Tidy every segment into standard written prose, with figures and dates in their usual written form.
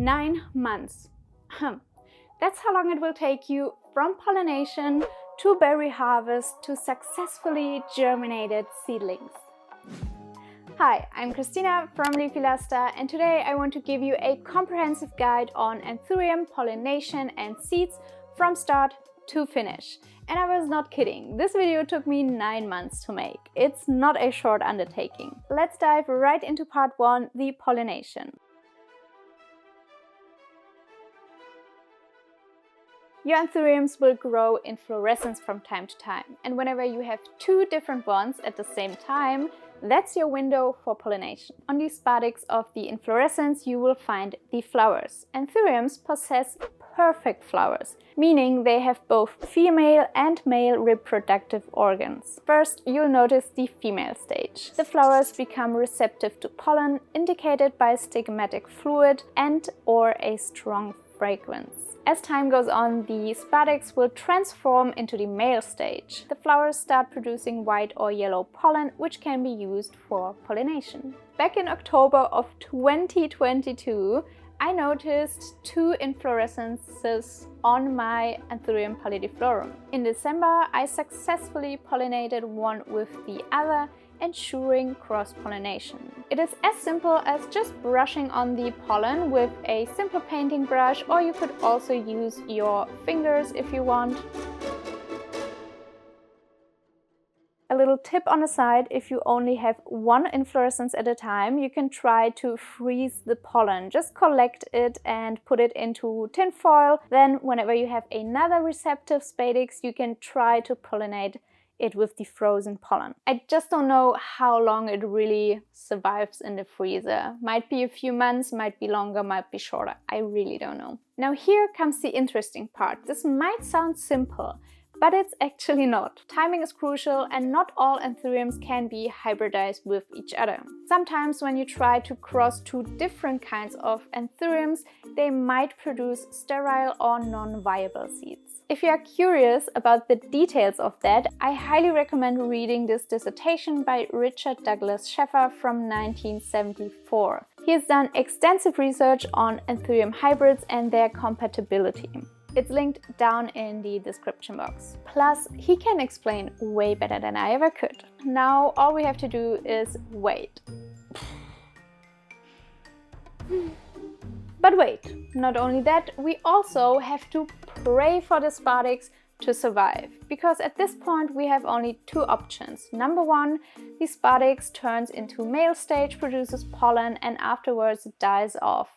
9 months. That's how long it will take you from pollination to berry harvest to successfully germinated seedlings. Hi, I'm Christina from Leafy Luster, and today I want to give you a comprehensive guide on Anthurium, pollination and seeds from start to finish. And I was not kidding, this video took me 9 months to make. It's not a short undertaking. Let's dive right into part 1, the pollination. Your anthuriums will grow in fluorescence from time to time, and whenever you have 2 different ones at the same time, that's your window for pollination. On the spadix of the inflorescence you will find the flowers. Anthuriums possess perfect flowers, meaning they have both female and male reproductive organs. First, you'll notice the female stage. The flowers become receptive to pollen, indicated by stigmatic fluid and/or a strong fragrance. As time goes on, the spadix will transform into the male stage. The flowers start producing white or yellow pollen, which can be used for pollination. Back in October of 2022, I noticed 2 inflorescences on my Anthurium Pallidiflorum. In December, I successfully pollinated one with the other, ensuring cross-pollination. It is as simple as just brushing on the pollen with a simple painting brush, or you could also use your fingers if you want. A little tip on the side: if you only have one inflorescence at a time, you can try to freeze the pollen. Just collect it and put it into tin foil. Then whenever you have another receptive spadix, you can try to pollinate it with the frozen pollen. I just don't know how long it really survives in the freezer. Might be a few months, might be longer, might be shorter. I really don't know. Now here comes the interesting part. This might sound simple, but it's actually not. Timing is crucial, and not all anthuriums can be hybridized with each other. Sometimes when you try to cross 2 different kinds of anthuriums, they might produce sterile or non-viable seeds. If you are curious about the details of that, I highly recommend reading this dissertation by Richard Douglas Sheffer from 1974. He has done extensive research on anthurium hybrids and their compatibility. It's linked down in the description box. Plus, he can explain way better than I ever could. Now all we have to do is wait. But wait, not only that, we also have to pray for the spadix to survive. Because at this point we have only 2 options. Number 1, the spadix turns into male stage, produces pollen, and afterwards dies off.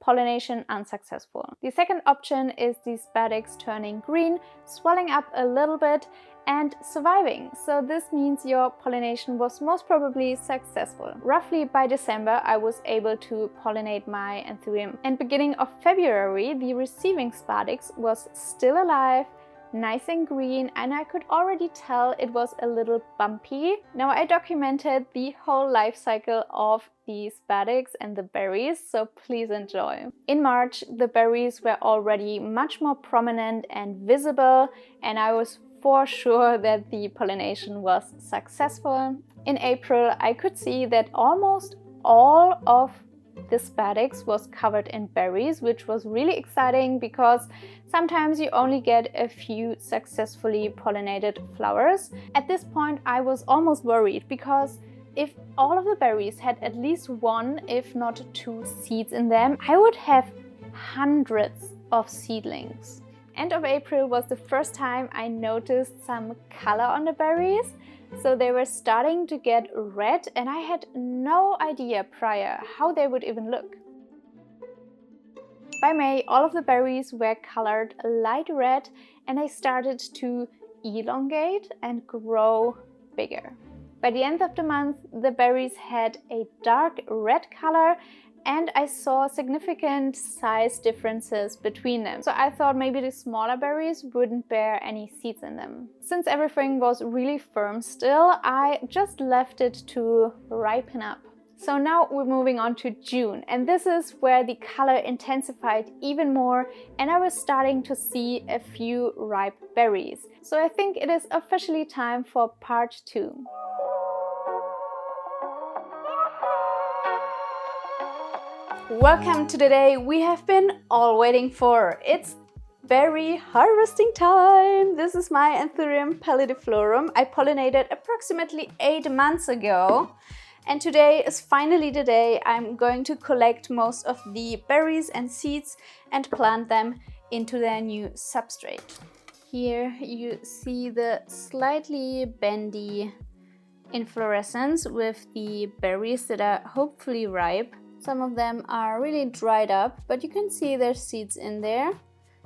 Pollination unsuccessful. The second option is the spadix turning green, swelling up a little bit and surviving. So this means your pollination was most probably successful. Roughly by December I was able to pollinate my anthurium, and beginning of February the receiving spadix was still alive, nice and green, and I could already tell it was a little bumpy. Now I documented the whole life cycle of the spadix and the berries, so please enjoy. In March the berries were already much more prominent and visible, and I was for sure that the pollination was successful. In April I could see that almost all of the spadix was covered in berries, which was really exciting because sometimes you only get a few successfully pollinated flowers. At this point I was almost worried, because if all of the berries had at least 1, if not 2 seeds in them, I would have hundreds of seedlings. End of April was the first time I noticed some color on the berries. So they were starting to get red, and I had no idea prior how they would even look. By May, all of the berries were colored light red, and they started to elongate and grow bigger. By the end of the month, the berries had a dark red color, and I saw significant size differences between them. So I thought maybe the smaller berries wouldn't bear any seeds in them. Since everything was really firm still, I just left it to ripen up. So now we're moving on to June, and this is where the color intensified even more, and I was starting to see a few ripe berries. So I think it is officially time for part 2. Welcome to the day we have been all waiting for. It's berry harvesting time. This is my Anthurium Pallidiflorum. I pollinated approximately 8 months ago. And today is finally the day I'm going to collect most of the berries and seeds and plant them into their new substrate. Here you see the slightly bendy inflorescence with the berries that are hopefully ripe. Some of them are really dried up, but you can see there's seeds in there.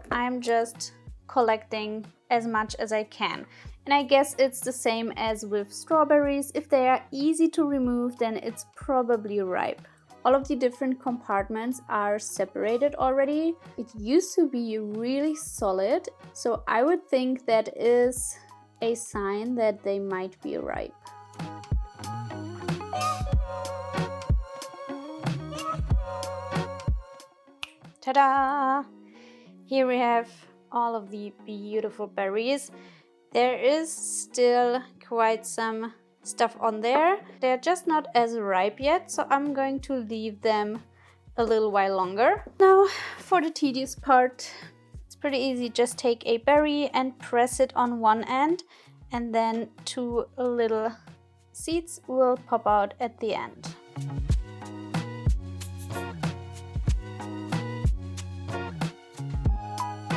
I'm just collecting as much as I can. And I guess it's the same as with strawberries. If they are easy to remove, then it's probably ripe. All of the different compartments are separated already. It used to be really solid, so I would think that is a sign that they might be ripe. Ta-da! Here we have all of the beautiful berries. There is still quite some stuff on there. They're just not as ripe yet, so I'm going to leave them a little while longer. Now for the tedious part. It's pretty easy. Just take a berry and press it on one end, and then 2 little seeds will pop out at the end.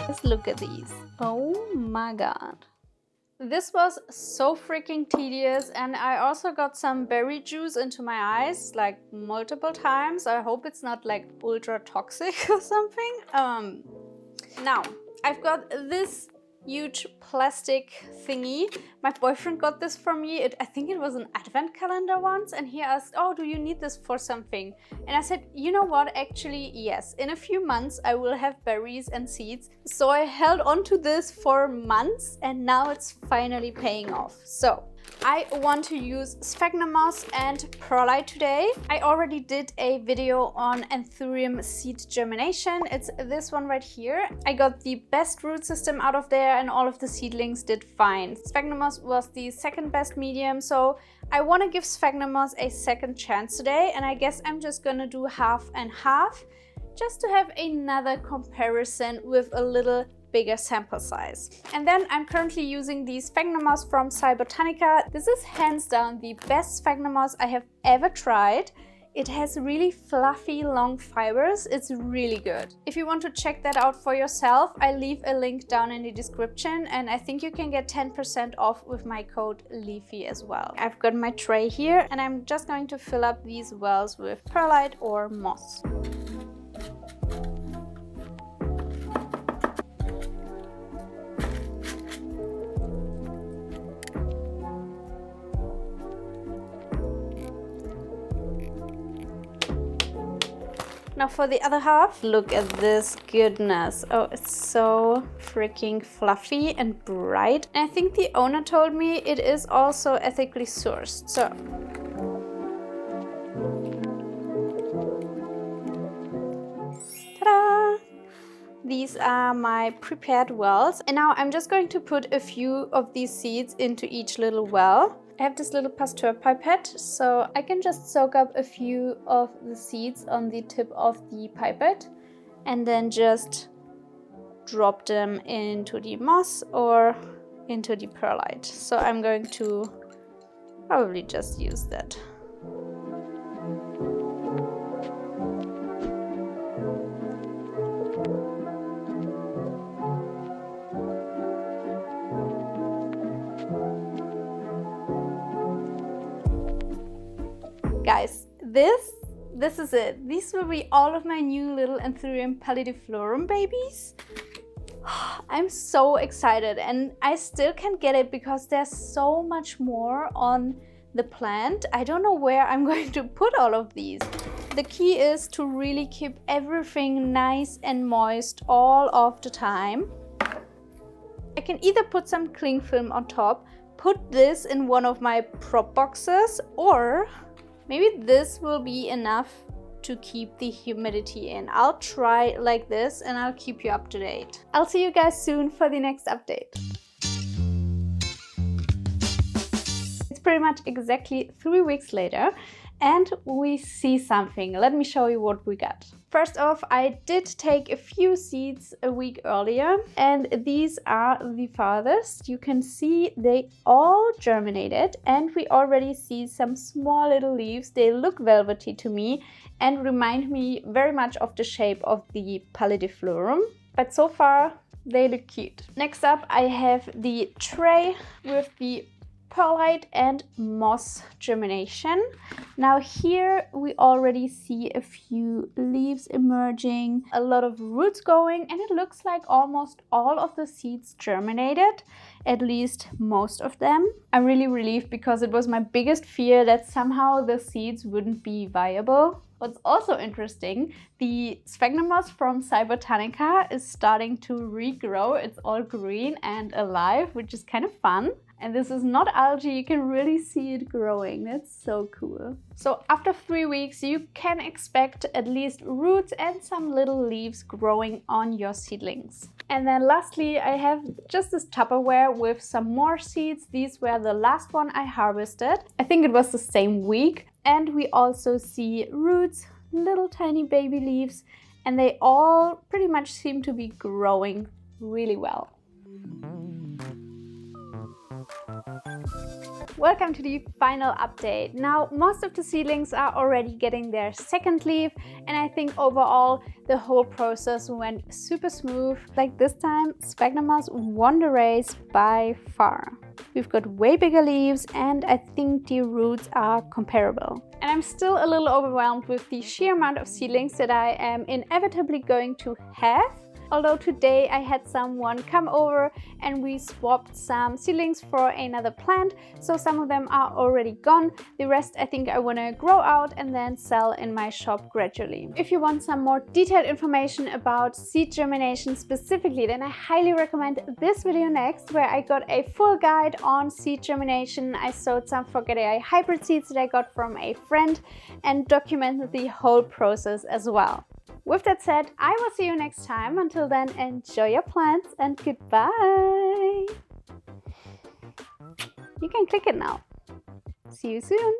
Just look at these. Oh my god. This was so freaking tedious, and I also got some berry juice into my eyes like multiple times. I hope it's not like ultra toxic or something. Now I've got this huge plastic thingy. My boyfriend got this for me. I think it was an advent calendar once, and he asked, oh, do you need this for something? And I said, you know what, actually yes, in a few months I will have berries and seeds. So I held on to this for months, and now it's finally paying off. So I want to use sphagnum moss and perlite today. I already did a video on Anthurium seed germination. It's this one right here. I got the best root system out of there, and all of the seedlings did fine. Sphagnum moss was the second best medium, so I want to give sphagnum moss a second chance today, and I guess I'm just gonna do half and half just to have another comparison with a little bigger sample size. And then I'm currently using the sphagnum moss from Botanica. This is hands down the best sphagnum moss I have ever tried. It has really fluffy long fibers. It's really good. If you want to check that out for yourself, I leave a link down in the description, and I think you can get 10% off with my code LEAFY as well. I've got my tray here, and I'm just going to fill up these wells with perlite or moss. Now for the other half, look at this goodness. Oh, it's so freaking fluffy and bright. And I think the owner told me it is also ethically sourced. So ta-da! These are my prepared wells. And now I'm just going to put a few of these seeds into each little well. I have this little Pasteur pipette, so I can just soak up a few of the seeds on the tip of the pipette and then just drop them into the moss or into the perlite. So I'm going to probably just use that. Guys, this is it. These will be all of my new little Anthurium Pallidiflorum babies. I'm so excited, and I still can't get it because there's so much more on the plant. I don't know where I'm going to put all of these. The key is to really keep everything nice and moist all of the time. I can either put some cling film on top, put this in one of my prop boxes, or maybe this will be enough to keep the humidity in. I'll try like this and I'll keep you up to date. I'll see you guys soon for the next update. It's pretty much exactly 3 weeks later, and we see something. Let me show you what we got. First off, I did take a few seeds a week earlier, and these are the farthest. You can see they all germinated, and we already see some small little leaves. They look velvety to me and remind me very much of the shape of the Pallidiflorum, but so far they look cute. Next up, I have the tray with the perlite and moss germination. Now here we already see a few leaves emerging, a lot of roots going, and it looks like almost all of the seeds germinated, at least most of them. I'm really relieved because it was my biggest fear that somehow the seeds wouldn't be viable. What's also interesting, the sphagnum moss from Cybertanica is starting to regrow. It's all green and alive, which is kind of fun. And this is not algae, you can really see it growing. That's so cool. So after 3 weeks, you can expect at least roots and some little leaves growing on your seedlings. And then lastly, I have just this Tupperware with some more seeds. These were the last one I harvested. I think it was the same week. And we also see roots, little tiny baby leaves, and they all pretty much seem to be growing really well. Welcome to the final update. Now, most of the seedlings are already getting their second leaf, and I think overall the whole process went super smooth. Like this time, sphagnum moss won the race by far. We've got way bigger leaves, and I think the roots are comparable. And I'm still a little overwhelmed with the sheer amount of seedlings that I am inevitably going to have. Although today I had someone come over and we swapped some seedlings for another plant, so some of them are already gone. The rest I think I want to grow out and then sell in my shop gradually. If you want some more detailed information about seed germination specifically, then I highly recommend this video next, where I got a full guide on seed germination. I sowed some Forgetii hybrid seeds that I got from a friend and documented the whole process as well. With that said, I will see you next time. Until then, enjoy your plants and goodbye! You can click it now. See you soon!